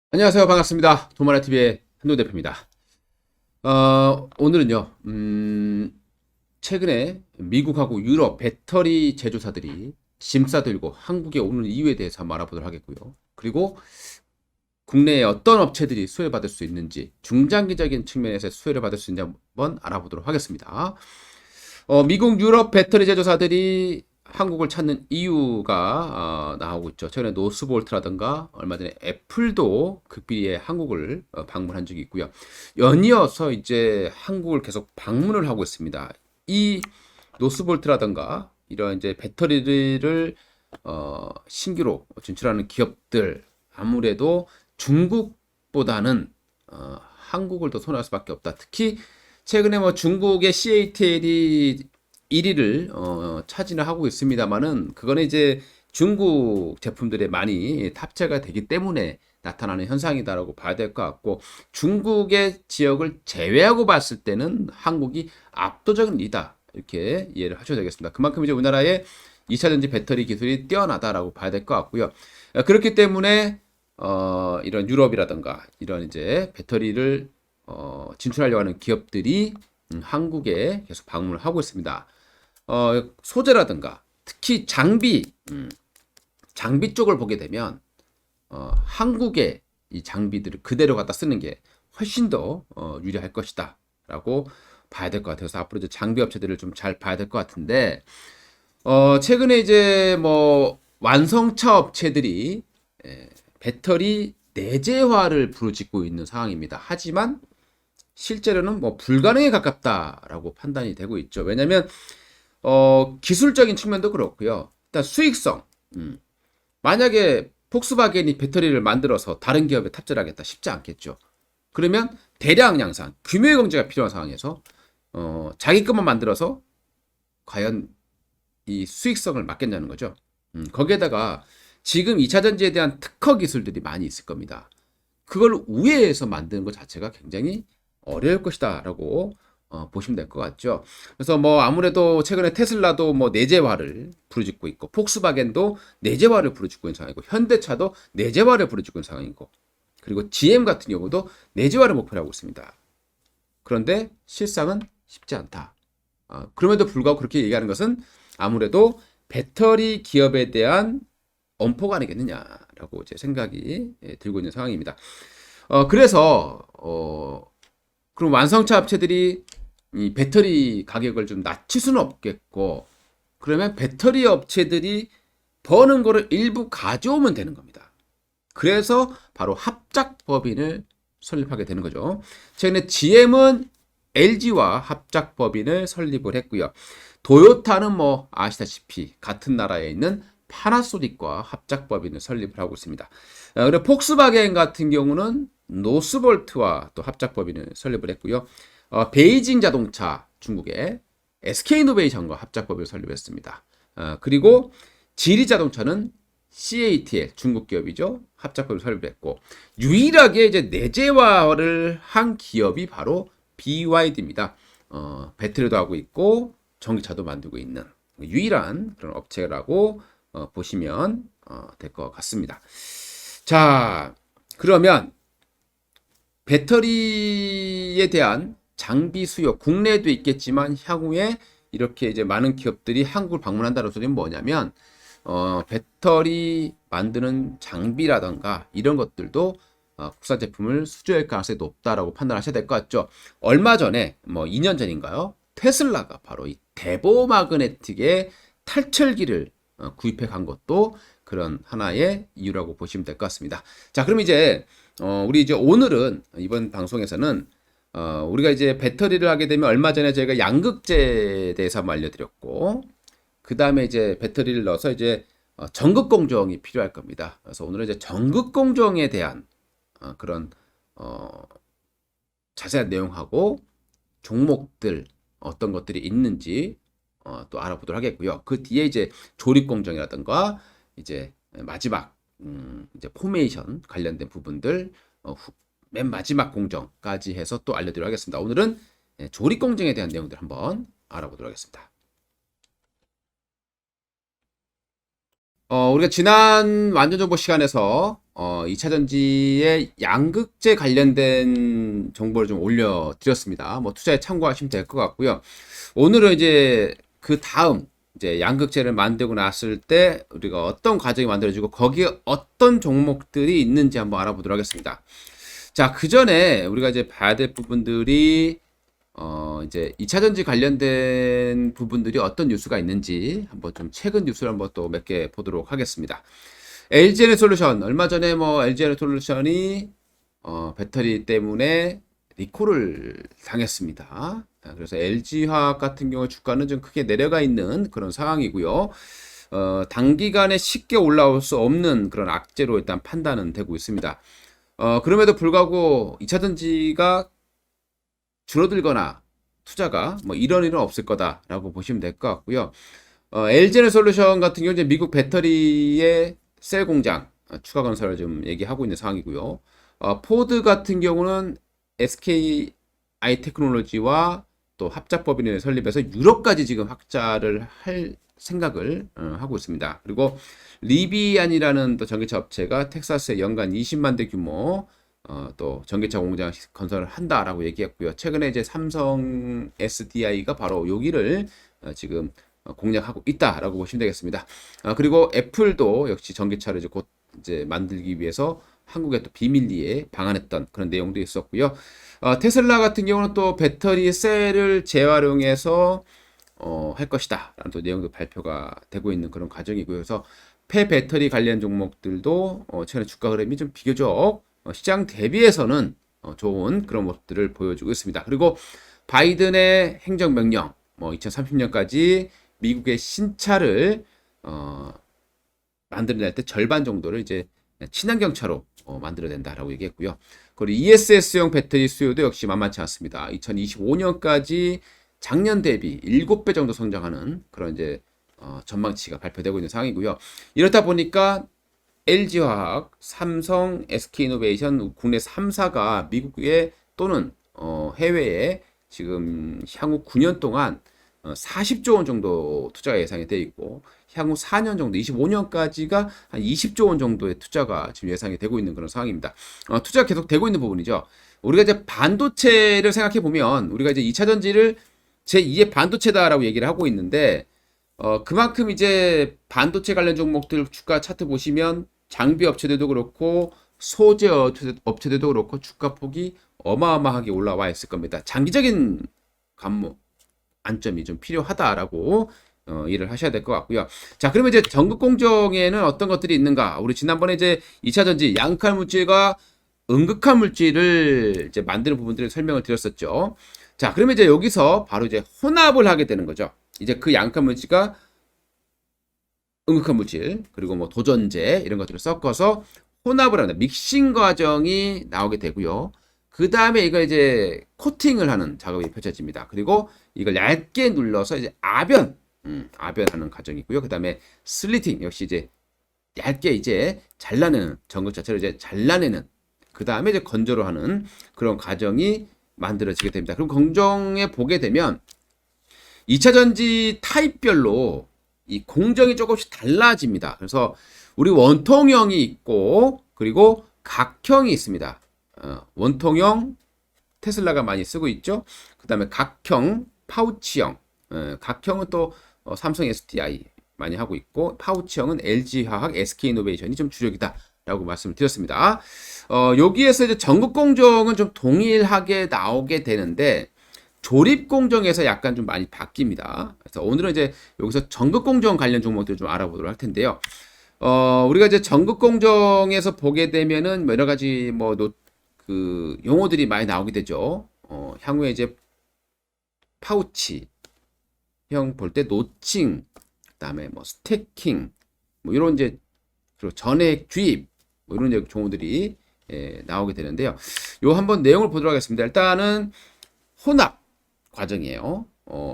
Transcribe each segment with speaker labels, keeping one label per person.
Speaker 1: 안녕하세요. 반갑습니다. 도마라TV의 한도 대표입니다. 오늘은요, 최근에 미국하고 유럽 배터리 제조사들이 짐 싸들고 한국에 오는 이유에 대해서 한번 알아보도록 하겠고요. 그리고 국내에 어떤 업체들이 수혜를 받을 수 있는지, 중장기적인 측면에서 수혜를 받을 수 있는지 한번 알아보도록 하겠습니다. 미국, 유럽 배터리 제조사들이 한국을 찾는 이유가 나오고 있죠. 최근에 노스볼트라든가 얼마 전에 애플도 극비리에 한국을 방문한 적이 있고요. 연이어서 이제 한국을 계속 방문을 하고 있습니다. 이 노스볼트라든가 이런 이제 배터리를 신규로 진출하는 기업들 아무래도 중국보다는 한국을 더 선호할 수밖에 없다. 특히 최근에 뭐 중국의 CATL이 1위를 차지를 하고 있습니다만은 그거는 이제 중국 제품들에 많이 탑재가 되기 때문에 나타나는 현상이다라고 봐야 될 것 같고, 중국의 지역을 제외하고 봤을 때는 한국이 압도적인 리다 이렇게 이해를 하셔야 되겠습니다. 그만큼 이제 우리나라의 2차 전지 배터리 기술이 뛰어나다라고 봐야 될 것 같고요. 그렇기 때문에 이런 유럽이라든가 이런 이제 배터리를 진출하려고 하는 기업들이 한국에 계속 방문을 하고 있습니다. 소재라든가 특히 장비 쪽을 보게 되면 한국의 이 장비들을 그대로 갖다 쓰는 게 훨씬 더 유리할 것이다 라고 봐야 될 것 같아요. 그래서 앞으로 이제 장비 업체들을 좀 잘 봐야 될 것 같은데, 최근에 이제 뭐 완성차 업체들이 배터리 내재화를 부르짖고 있는 상황입니다. 하지만 실제로는 뭐 불가능에 가깝다라고 판단이 되고 있죠. 왜냐하면 기술적인 측면도 그렇고요. 일단 수익성. 만약에 폭스바겐이 배터리를 만들어서 다른 기업에 탑재를 하겠다 쉽지 않겠죠. 그러면 대량 양산, 규모의 경제가 필요한 상황에서 자기 것만 만들어서 과연 이 수익성을 맡겠냐는 거죠. 거기에다가 지금 2차 전지에 대한 특허 기술들이 많이 있을 겁니다. 그걸 우회해서 만드는 것 자체가 굉장히 어려울 것이다라고 보시면 될 것 같죠. 그래서 뭐 아무래도 최근에 테슬라도 뭐 내재화를 부르짖고 있고, 폭스바겐도 내재화를 부르짖고 있는 상황이고, 현대차도 내재화를 부르짖고 있는 상황이고, 그리고 GM 같은 경우도 내재화를 목표로 하고 있습니다. 그런데 실상은 쉽지 않다. 그럼에도 불구하고 그렇게 얘기하는 것은 아무래도 배터리 기업에 대한 엄포가 아니겠느냐라고 제 생각이 들고 있는 상황입니다. 그래서 그럼 완성차 업체들이 이 배터리 가격을 좀 낮출 수는 없겠고, 그러면 배터리 업체들이 버는 거를 일부 가져오면 되는 겁니다. 그래서 바로 합작법인을 설립하게 되는 거죠. 최근에 GM은 LG와 합작법인을 설립을 했고요. 도요타는 뭐 아시다시피 같은 나라에 있는 파나소닉과 합작법인을 설립을 하고 있습니다. 그리고 폭스바겐 같은 경우는 노스볼트와 또 합작법인을 설립을 했고요. 베이징 자동차 중국의 SK이노베이션과 합작법인을 설립했습니다. 그리고 지리 자동차는 CATL 중국 기업이죠. 합작법을 설립했고, 유일하게 이제 내재화를 한 기업이 바로 BYD입니다. 배터리도 하고 있고 전기차도 만들고 있는 유일한 그런 업체라고 보시면 될 것 같습니다. 자, 그러면 배터리에 대한 장비 수요, 국내에도 있겠지만 향후에 이렇게 이제 많은 기업들이 한국을 방문한다는 소리는 뭐냐면, 배터리 만드는 장비라던가 이런 것들도 국산 제품을 수주할 가능성이 높다라고 판단하셔야 될 것 같죠. 얼마 전에 뭐 2년 전인가요? 테슬라가 바로 이 대보 마그네틱의 탈철기를 구입해 간 것도 그런 하나의 이유라고 보시면 될 것 같습니다. 자, 그럼 이제 우리 이제 오늘은 이번 방송에서는 우리가 이제 배터리를 하게 되면 얼마 전에 저희가 양극재에 대해서 한번 알려드렸고, 그 다음에 이제 배터리를 넣어서 이제 전극 공정이 필요할 겁니다. 그래서 오늘은 이제 전극 공정에 대한 그런 자세한 내용하고 종목들 어떤 것들이 있는지 또 알아보도록 하겠고요. 그 뒤에 이제 조립 공정이라든가 이제 마지막 이제 포메이션 관련된 부분들 맨 마지막 공정까지 해서 또 알려드리도록 하겠습니다. 오늘은 조립 공정에 대한 내용들 한번 알아보도록 하겠습니다. 우리가 지난 완전 정보 시간에서 2차 전지의 양극재 관련된 정보를 좀 올려드렸습니다. 뭐 투자에 참고하시면 될 것 같고요. 오늘은 이제 그 다음 이제 양극재를 만들고 났을 때 우리가 어떤 과정이 만들어지고 거기에 어떤 종목들이 있는지 한번 알아보도록 하겠습니다. 자, 그 전에 우리가 이제 봐야 될 부분들이 이제 2차 전지 관련된 부분들이 어떤 뉴스가 있는지 한번 좀 최근 뉴스를 한번 또 몇 개 보도록 하겠습니다. LG에너솔루션 얼마 전에 뭐 LG에너솔루션이 배터리 때문에 리콜을 당했습니다. 그래서 LG화학 같은 경우 주가는 좀 크게 내려가 있는 그런 상황이고요. 단기간에 쉽게 올라올 수 없는 그런 악재로 일단 판단은 되고 있습니다. 그럼에도 불구하고 2차 전지가 줄어들거나 투자가 뭐 이런 일은 없을 거다라고 보시면 될 것 같고요. LG에너솔루션 같은 경우 이제 미국 배터리의 셀 공장 추가 건설을 좀 얘기하고 있는 상황이고요. 포드 같은 경우는 SK 아이테크놀로지와 또 합작법인을 설립해서 유럽까지 지금 확장을 할 생각을 하고 있습니다. 그리고 리비안이라는 또 전기차 업체가 텍사스에 연간 20만 대 규모 또 전기차 공장 건설을 한다라고 얘기했고요. 최근에 이제 삼성 SDI가 바로 여기를 지금 공략하고 있다라고 보시면 되겠습니다. 그리고 애플도 역시 전기차를 이제 곧 이제 만들기 위해서 한국에 또 비밀리에 방한했던 그런 내용도 있었고요. 테슬라 같은 경우는 또 배터리 셀을 재활용해서 할 것이다 라는 또 내용도 발표가 되고 있는 그런 과정이고요. 그래서 폐배터리 관련 종목들도 최근에 주가 흐름이 좀 비교적 시장 대비해서는 좋은 그런 모습들을 보여주고 있습니다. 그리고 바이든의 행정명령, 뭐 2030년까지 미국의 신차를 만들어낼 때 절반 정도를 이제 친환경차로 만들어낸다라고 얘기했고요. 그리고 ESS용 배터리 수요도 역시 만만치 않습니다. 2025년까지 작년 대비 7배 정도 성장하는 그런 이제 전망치가 발표되고 있는 상황이고요. 이렇다 보니까 LG화학, 삼성, SK이노베이션 국내 3사가 미국에 또는 해외에 지금 향후 9년 동안 40조 원 정도 투자가 예상이 되어 있고 향후 4년 정도 25년까지가 한 20조 원 정도의 투자가 지금 예상이 되고 있는 그런 상황입니다. 투자가 계속 되고 있는 부분이죠. 우리가 이제 반도체를 생각해 보면 우리가 이제 2차 전지를 제2의 반도체다라고 얘기를 하고 있는데 그만큼 이제 반도체 관련 종목들 주가 차트 보시면 장비 업체들도 그렇고 소재 업체들도 그렇고 주가 폭이 어마어마하게 올라와 있을 겁니다. 장기적인 관점이 좀 필요하다라고 일을 하셔야 될 것 같고요. 자, 그러면 이제 전극 공정에는 어떤 것들이 있는가? 우리 지난번에 이제 2차 전지 양극화 물질과 음극화 물질을 이제 만드는 부분들을 설명을 드렸었죠. 자, 그러면 이제 여기서 바로 이제 혼합을 하게 되는 거죠. 이제 그 양극화 물질과 음극화 물질 그리고 뭐 도전제 이런 것들을 섞어서 혼합을 하는 믹싱 과정이 나오게 되고요. 그 다음에 이걸 이제 코팅을 하는 작업이 펼쳐집니다. 그리고 이걸 얇게 눌러서 이제 아변하는 과정이고요. 그 다음에 슬리팅 역시 이제 얇게 이제 잘라내는 전극 자체를 이제 잘라내는 그 다음에 이제 건조를 하는 그런 과정이 만들어지게 됩니다. 그럼 공정에 보게 되면 2차 전지 타입별로 이 공정이 조금씩 달라집니다. 그래서 우리 원통형이 있고 그리고 각형이 있습니다. 원통형 테슬라가 많이 쓰고 있죠. 그 다음에 각형 파우치형 각형은 또 삼성 SDI 많이 하고 있고 파우치형은 LG화학 SK이노베이션이 좀 주력이다 라고 말씀을 드렸습니다. 여기에서 이제 전극 공정은 좀 동일하게 나오게 되는데 조립 공정에서 약간 좀 많이 바뀝니다. 그래서 오늘은 이제 여기서 전극 공정 관련 종목들을 좀 알아보도록 할 텐데요. 우리가 이제 전극 공정에서 보게 되면은 여러 가지 그 용어들이 많이 나오게 되죠. 향후에 이제 파우치 형 볼 때 노칭, 그다음에 뭐 스태킹, 뭐 이런 이제 그리고 전액 주입, 뭐 이런 이제 용어들이 나오게 되는데요. 요 한번 내용을 보도록 하겠습니다. 일단은 혼합 과정이에요.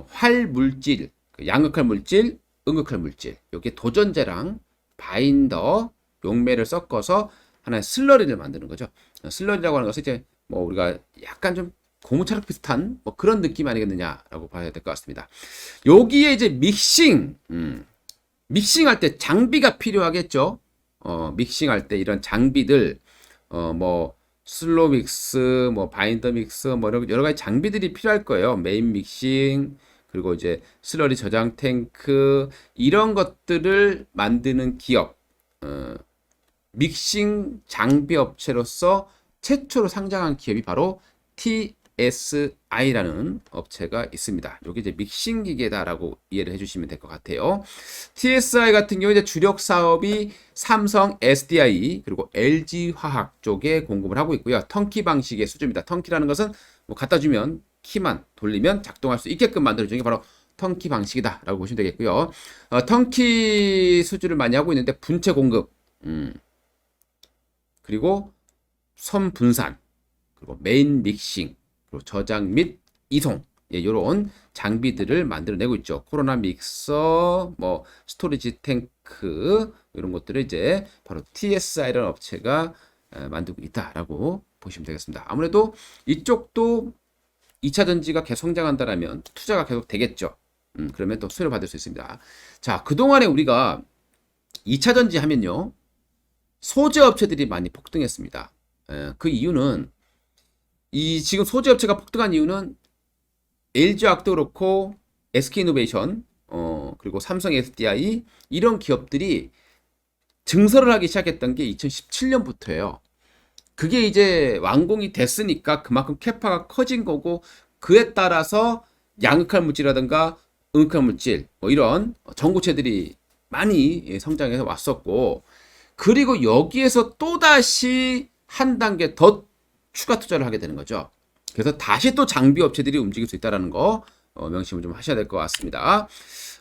Speaker 1: 활 물질, 양극할 물질, 음극할 물질. 여기에 도전제랑 바인더, 용매를 섞어서 하나의 슬러리를 만드는 거죠. 슬러리라고 하는 것은 이제 뭐 우리가 약간 좀 고무차력 비슷한 뭐 그런 느낌 아니겠느냐라고 봐야 될 것 같습니다. 여기에 이제 믹싱할 때 장비가 필요하겠죠. 믹싱할 때 이런 장비들, 뭐 슬로우 믹스, 뭐 바인더 믹스, 뭐 여러 가지 장비들이 필요할 거예요. 메인 믹싱, 그리고 이제 슬러리 저장 탱크 이런 것들을 만드는 기업, 어, 믹싱 장비 업체로서 최초로 상장한 기업이 바로 TSI라는 업체가 있습니다. 여기 이제 믹싱 기계다라고 이해를 해주시면 될 것 같아요. TSI 같은 경우 이제 주력 사업이 삼성 SDI 그리고 LG 화학 쪽에 공급을 하고 있고요. 턴키 방식의 수주입니다. 턴키라는 것은 뭐 갖다 주면 키만 돌리면 작동할 수 있게끔 만들어주는 게 바로 턴키 방식이다라고 보시면 되겠고요. 턴키 수주를 많이 하고 있는데 분체 공급, 그리고 선 분산, 그리고 메인 믹싱, 그리고 저장 및 이송, 이런 장비들을 만들어내고 있죠. 코로나 믹서, 뭐 스토리지 탱크 이런 것들을 이제 바로 TSI라는 업체가 만들고 있다라고 보시면 되겠습니다. 아무래도 이쪽도 2차 전지가 계속 성장한다라면 투자가 계속 되겠죠. 그러면 또 수혜를 받을 수 있습니다. 자, 그동안에 우리가 2차 전지 하면요, 소재 업체들이 많이 폭등했습니다. 그 이유는 지금 소재 업체가 폭등한 이유는 LG화학도 그렇고 SK이노베이션, 그리고 삼성 SDI 이런 기업들이 증설을 하기 시작했던 게 2017년부터예요. 그게 이제 완공이 됐으니까 그만큼 캐파가 커진 거고, 그에 따라서 양극할 물질이라든가 응극할 물질 뭐 이런 전고체들이 많이 성장해서 왔었고, 그리고 여기에서 또다시 한 단계 더 추가 투자를 하게 되는 거죠. 그래서 다시 또 장비 업체들이 움직일 수 있다는 거 명심을 좀 하셔야 될 것 같습니다.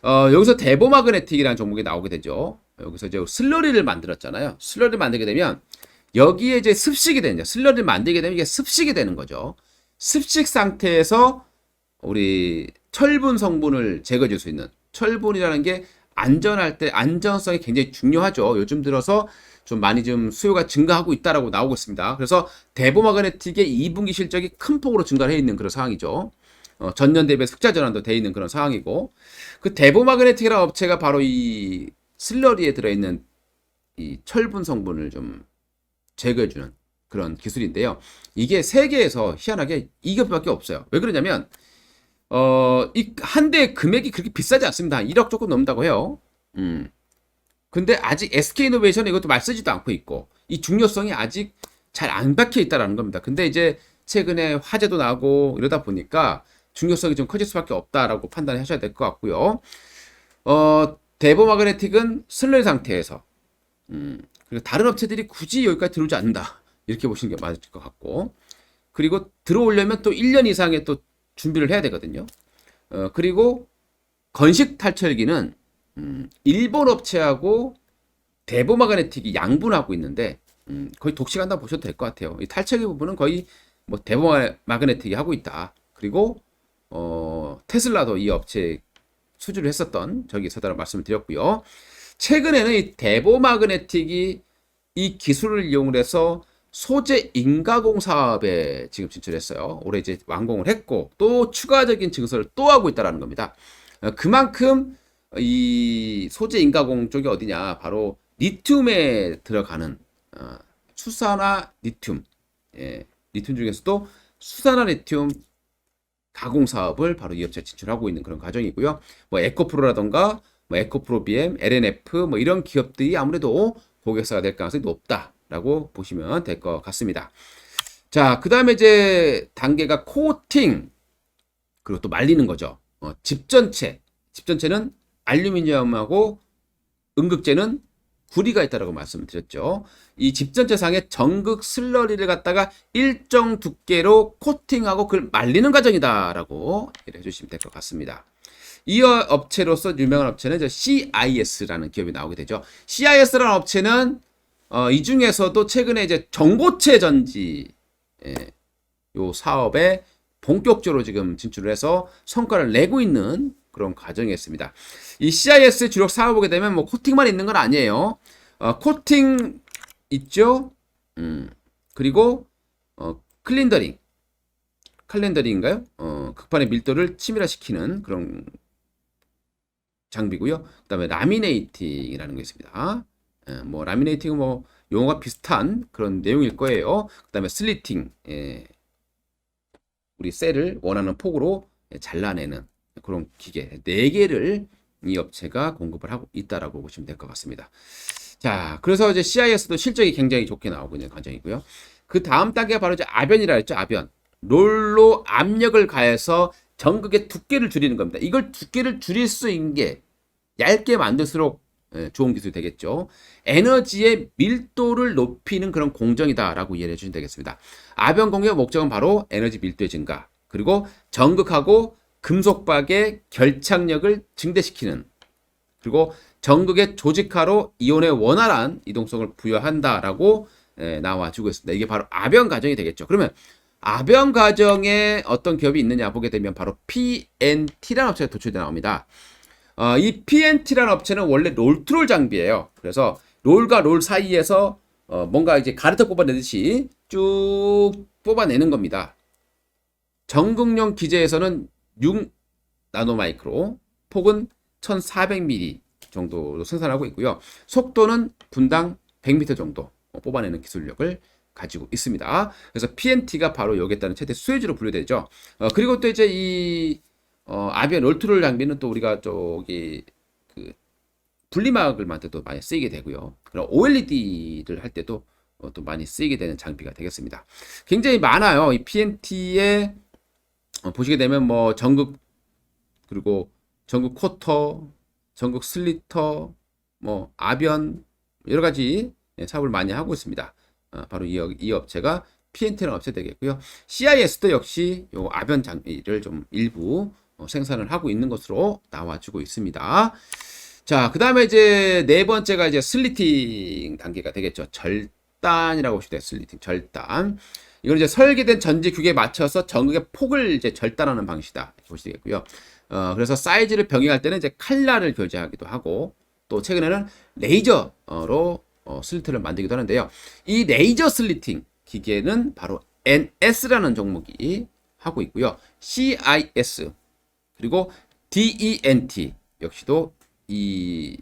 Speaker 1: 여기서 대보마그네틱이라는 종목이 나오게 되죠. 여기서 이제 슬러리를 만들었잖아요. 슬러리를 만들게 되면 여기에 이제 습식이 되는, 슬러리를 만들게 되면 이게 습식이 되는 거죠. 습식 상태에서 우리 철분 성분을 제거해 줄 수 있는, 철분이라는 게 안전할 때 안전성이 굉장히 중요하죠. 요즘 들어서 좀 많이 좀 수요가 증가하고 있다라고 나오고 있습니다. 그래서 대보마그네틱의 2분기 실적이 큰 폭으로 증가해 있는 그런 상황이죠. 전년 대비 흑자 전환도 돼 있는 그런 상황이고, 그 대보마그네틱이라는 업체가 바로 이 슬러리에 들어있는 이 철분 성분을 좀 제거해주는 그런 기술인데요. 이게 세계에서 희한하게 이 기업밖에 없어요. 왜 그러냐면 이 한 대 금액이 그렇게 비싸지 않습니다. 1억 조금 넘는다고 해요. 근데 아직 SK이노베이션은 이것도 말 쓰지도 않고 있고, 이 중요성이 아직 잘 안 박혀 있다라는 겁니다. 근데 이제 최근에 화제도 나고 이러다 보니까 중요성이 좀 커질 수밖에 없다라고 판단하셔야 될 것 같고요. 대보마그네틱은 슬러리 상태에서, 그리고 다른 업체들이 굳이 여기까지 들어오지 않는다, 이렇게 보시는 게 맞을 것 같고, 그리고 들어오려면 또 1년 이상의 또 준비를 해야 되거든요. 그리고 건식 탈철기는 일본 업체하고 대보마그네틱이 양분하고 있는데 거의 독식한다 보셔도 될 것 같아요. 이 탈철기 부분은 거의 뭐 대보마그네틱이 하고 있다. 그리고 테슬라도 이 업체에 수주를 했었던 적이 있었다는 말씀을 드렸고요. 최근에는 이 대보마그네틱이 이 기술을 이용을 해서 소재 인가공 사업에 지금 진출했어요. 올해 이제 완공을 했고, 또 추가적인 증설을 또 하고 있다는 겁니다. 그만큼 이 소재 인가공 쪽이 어디냐, 바로 리튬에 들어가는 수산화 리튬, 리튬 중에서도 수산화 리튬 가공 사업을 바로 이 업체에 진출하고 있는 그런 과정이고요. 뭐 에코프로라던가 뭐 에코프로 BM, LNF 뭐 이런 기업들이 아무래도 고객사가 될 가능성이 높다라고 보시면 될 것 같습니다. 자, 그 다음에 이제 단계가 코팅, 그리고 또 말리는 거죠. 집전체는 알루미늄하고 음극재는 구리가 있다라고 말씀드렸죠. 이 집전체상의 전극 슬러리를 갖다가 일정 두께로 코팅하고 그걸 말리는 과정이다라고 해주시면 될 것 같습니다. 이 업체로서 유명한 업체는 이제 CIS라는 기업이 나오게 되죠. CIS라는 업체는 이 중에서도 최근에 이제 전고체 전지 요 사업에 본격적으로 지금 진출을 해서 성과를 내고 있는 그런 과정이었습니다. 이 CIS 주력 사업 보게 되면 뭐 코팅만 있는 건 아니에요. 코팅 있죠. 그리고 클렌더링인가요? 극판의 밀도를 치밀화시키는 그런 장비고요. 그다음에 라미네이팅이라는 게 있습니다. 뭐 라미네이팅은 뭐 용어가 비슷한 그런 내용일 거예요. 그다음에 슬리팅, 우리 셀을 원하는 폭으로 잘라내는 그런 기계 4개를 이 업체가 공급을 하고 있다라고 보시면 될 것 같습니다. 자, 그래서 이제 CIS도 실적이 굉장히 좋게 나오고 있는 과정이고요. 그 다음 단계가 바로 이제 아변이라 했죠. 아변. 롤로 압력을 가해서 전극의 두께를 줄이는 겁니다. 이걸 두께를 줄일 수 있는 게 얇게 만들수록 좋은 기술이 되겠죠. 에너지의 밀도를 높이는 그런 공정이다라고 이해해 주시면 되겠습니다. 아변 공유의 목적은 바로 에너지 밀도의 증가, 그리고 전극하고 금속박의 결착력을 증대시키는, 그리고 전극의 조직화로 이온의 원활한 이동성을 부여한다라고 나와주고 있습니다. 이게 바로 아변 과정이 되겠죠. 그러면 아변 과정에 어떤 기업이 있느냐 보게 되면 바로 PNT라는 업체가 도출돼 나옵니다. 이 PNT라는 업체는 원래 롤트롤 장비예요. 그래서 롤과 롤 사이에서 뭔가 이제 가르쳐 뽑아내듯이 쭉 뽑아내는 겁니다. 전극용 기재에서는 6 나노마이크로, 폭은 1400mm 정도로 생산하고 있고요. 속도는 분당 100m 정도 뽑아내는 기술력을 가지고 있습니다. 그래서 PNT가 바로 여기에 따른 최대 수혜주로 분류되죠. 그리고 또 이제 이 아비안 롤트롤 장비는 또 우리가 저기 그 분리막을 만들 때도 많이 쓰이게 되고요. 그럼 OLED를 할 때도 또 많이 쓰이게 되는 장비가 되겠습니다. 굉장히 많아요. 이 PNT에 보시게 되면 뭐 전극, 그리고 전극 쿼터, 전극 슬리터, 뭐 아변, 여러 가지 사업을 많이 하고 있습니다. 바로 이 업체가 PNT라는 업체 되겠고요. CIS도 역시 요 아변 장비를 좀 일부 생산을 하고 있는 것으로 나와주고 있습니다. 자, 그 다음에 이제 네 번째가 이제 슬리팅 단계가 되겠죠. 절단이라고 보시면 돼요. 슬리팅, 절단. 이건 이제 설계된 전지 규격에 맞춰서 전극의 폭을 이제 절단하는 방식이다 보시겠고요. 그래서 사이즈를 병행할 때는 이제 칼날을 교체하기도 하고, 또 최근에는 레이저로 슬리트를 만들기도 하는데요. 이 레이저 슬리팅 기계는 바로 NS라는 종목이 하고 있고요. CIS, 그리고 DENT 역시도 이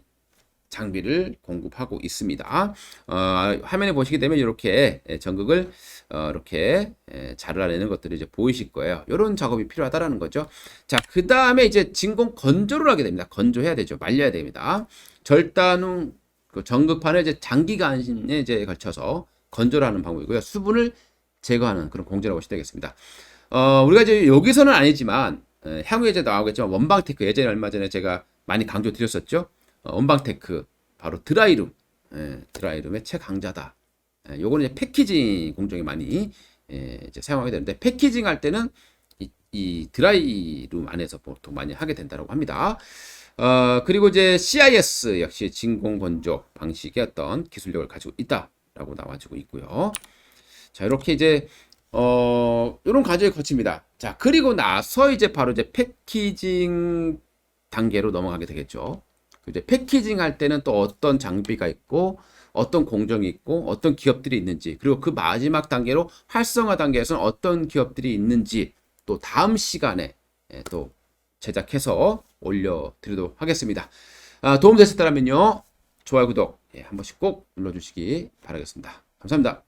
Speaker 1: 장비를 공급하고 있습니다. 화면에 보시게 되면 이렇게 전극을 이렇게 잘라내는 것들이 이제 보이실 거예요. 이런 작업이 필요하다라는 거죠. 자, 그 다음에 이제 진공 건조를 하게 됩니다. 건조해야 되죠. 말려야 됩니다. 절단 후 그 전극판을 이제 장기간에 이제 걸쳐서 건조를 하는 방법이고요. 수분을 제거하는 그런 공정이라고 보시면 되겠습니다. 우리가 이제 여기서는 아니지만 향후에 이제 나오겠지만 원방테크, 예전에 얼마 전에 제가 많이 강조 드렸었죠. 원방테크 바로 드라이룸, 드라이룸의 최강자다. 요거는 이제 패키징 공정이 많이 이제 사용하게 되는데, 패키징 할 때는 이 드라이룸 안에서 보통 많이 하게 된다고 합니다. 그리고 이제 CIS 역시 진공 건조 방식의 어떤 기술력을 가지고 있다라고 나와주고 있고요. 자, 이렇게 이제 이런 과정을 거칩니다. 자, 그리고 나서 이제 바로 이제 패키징 단계로 넘어가게 되겠죠. 이제 패키징 할 때는 또 어떤 장비가 있고, 어떤 공정이 있고, 어떤 기업들이 있는지, 그리고 그 마지막 단계로 활성화 단계에서는 어떤 기업들이 있는지 또 다음 시간에 또 제작해서 올려드리도록 하겠습니다. 도움 되셨다면요, 좋아요, 구독 한 번씩 꼭 눌러주시기 바라겠습니다. 감사합니다.